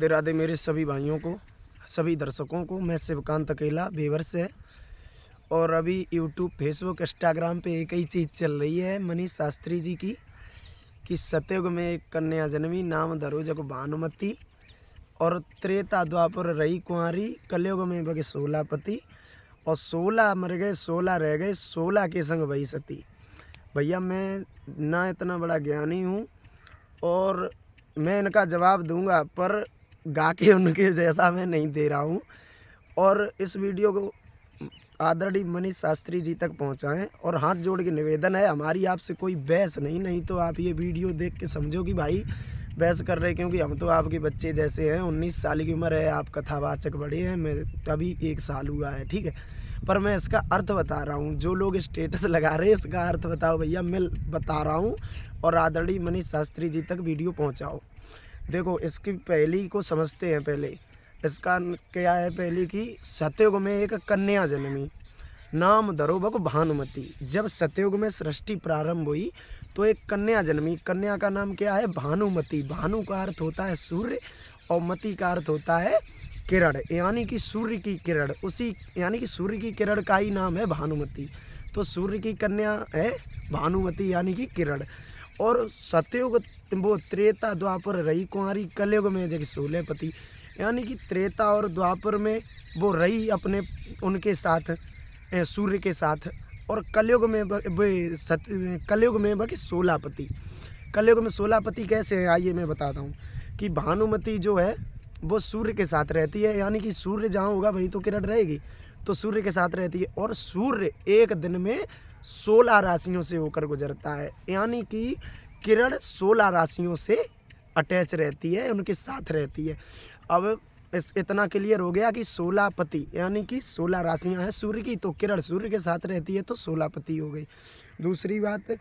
राधे राधे मेरे सभी भाइयों को, सभी दर्शकों को। मैं शिवकांत अकेला बेवर से। और अभी यूट्यूब, फेसबुक, इंस्टाग्राम पे एक ही चीज़ चल रही है मनीष शास्त्री जी की, कि सतयुग में एक कन्या जन्मी, नाम धरो जग भानुमति। और त्रेता द्वापर रही कुंवारी, कलयुग में बगे 16 पति। और 16 मर गए, 16 रह गए, 16 के संग वही सती। भैया मैं ना इतना बड़ा ज्ञानी हूँ और मैं इनका जवाब दूंगा, पर गा के उनके जैसा मैं नहीं दे रहा हूँ। और इस वीडियो को आदरणीय मनीष शास्त्री जी तक पहुँचाएं। और हाथ जोड़ के निवेदन है, हमारी आपसे कोई बहस नहीं तो आप ये वीडियो देख के समझो कि भाई बहस कर रहे, क्योंकि हम तो आपके बच्चे जैसे हैं। 19 साल की उम्र है, आप कथावाचक बड़े हैं, मैं अभी 1 साल हुआ है, ठीक है। पर मैं इसका अर्थ बता रहा हूँ। जो लोग स्टेटस लगा रहे हैं इसका अर्थ बताओ भैया, मैं बता रहा हूँ। और आदरणीय मनीष शास्त्री जी तक वीडियो पहुँचाओ। देखो इसकी पहली को समझते हैं। पहले इसका क्या है, पहली की सतयुग में एक कन्या जन्मी, नाम धरो बक भानुमति। जब सतयुग में सृष्टि प्रारंभ हुई तो एक कन्या जन्मी। कन्या का नाम क्या है? भानुमति। भानु का अर्थ होता है सूर्य और मति का अर्थ होता है किरण, यानी कि सूर्य की किरण। उसी यानी कि सूर्य की किरण का ही नाम है भानुमति। तो सूर्य की कन्या है भानुमति यानी कि किरण। और सतयुग वो त्रेता द्वापर रही कुंवारी, कलयुग में जग 16 पति। यानी कि त्रेता और द्वापर में वो रही अपने उनके साथ, सूर्य के साथ। और कलयुग में कलयुग में बाकी 16 पति। कलयुग में 16 पति कैसे हैं आइए मैं बताता हूँ। कि भानुमति जो है वो सूर्य के साथ रहती है, यानी कि सूर्य जहाँ होगा वहीं तो किरण रहेगी, तो सूर्य के साथ रहती है। और सूर्य एक दिन में 16 राशियों से होकर गुजरता है, यानी कि किरण 16 राशियों से अटैच रहती है, उनके साथ रहती है। अब इतना क्लियर हो गया कि 16 पति यानी कि 16 राशियां हैं सूर्य की, तो किरण सूर्य के साथ रहती है तो 16 पति हो गई। दूसरी बात,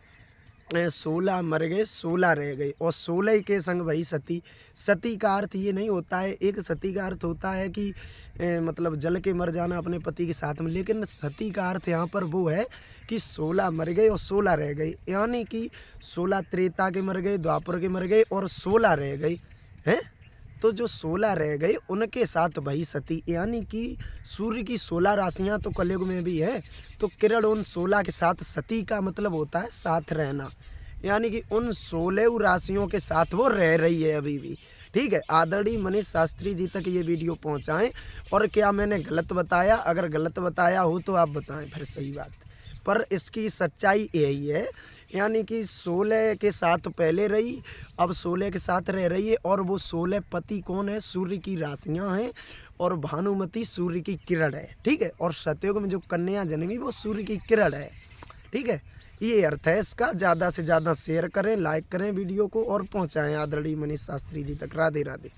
16 मर गए 16 रह गए, और 16 के संग वही सती। सती का अर्थ ये नहीं होता है, एक सती का अर्थ होता है कि मतलब जल के मर जाना अपने पति के साथ में, लेकिन सती का अर्थ यहाँ पर वो है कि 16 मर गए और 16 रह गए, यानी कि 16 त्रेता के मर गए, द्वापर के मर गए और 16 रह गए हैं। तो जो 16 रह गए उनके साथ वही सती, यानी कि सूर्य की 16 राशियां तो कलयुग में भी है, तो किरण उन 16 के साथ सती का मतलब होता है साथ रहना, यानी कि उन 16 राशियों के साथ वो रह रही है अभी भी, ठीक है। आदरणीय मनीष शास्त्री जी तक ये वीडियो पहुंचाएं। और क्या मैंने गलत बताया? अगर गलत बताया हो तो आप बताएं फिर सही बात, पर इसकी सच्चाई यही है, यानी कि 16 के साथ पहले रही, अब 16 के साथ रह रही है। और वो 16 पति कौन है? सूर्य की राशियां हैं, और भानुमति सूर्य की किरण है, ठीक है। और सतयुग में जो कन्या जन्मी वो सूर्य की किरण है, ठीक है। ये अर्थ है इसका। ज़्यादा से ज़्यादा शेयर करें, लाइक करें वीडियो को और पहुँचाएँ आदरणीय मनीष शास्त्री जी तक। राधे राधे।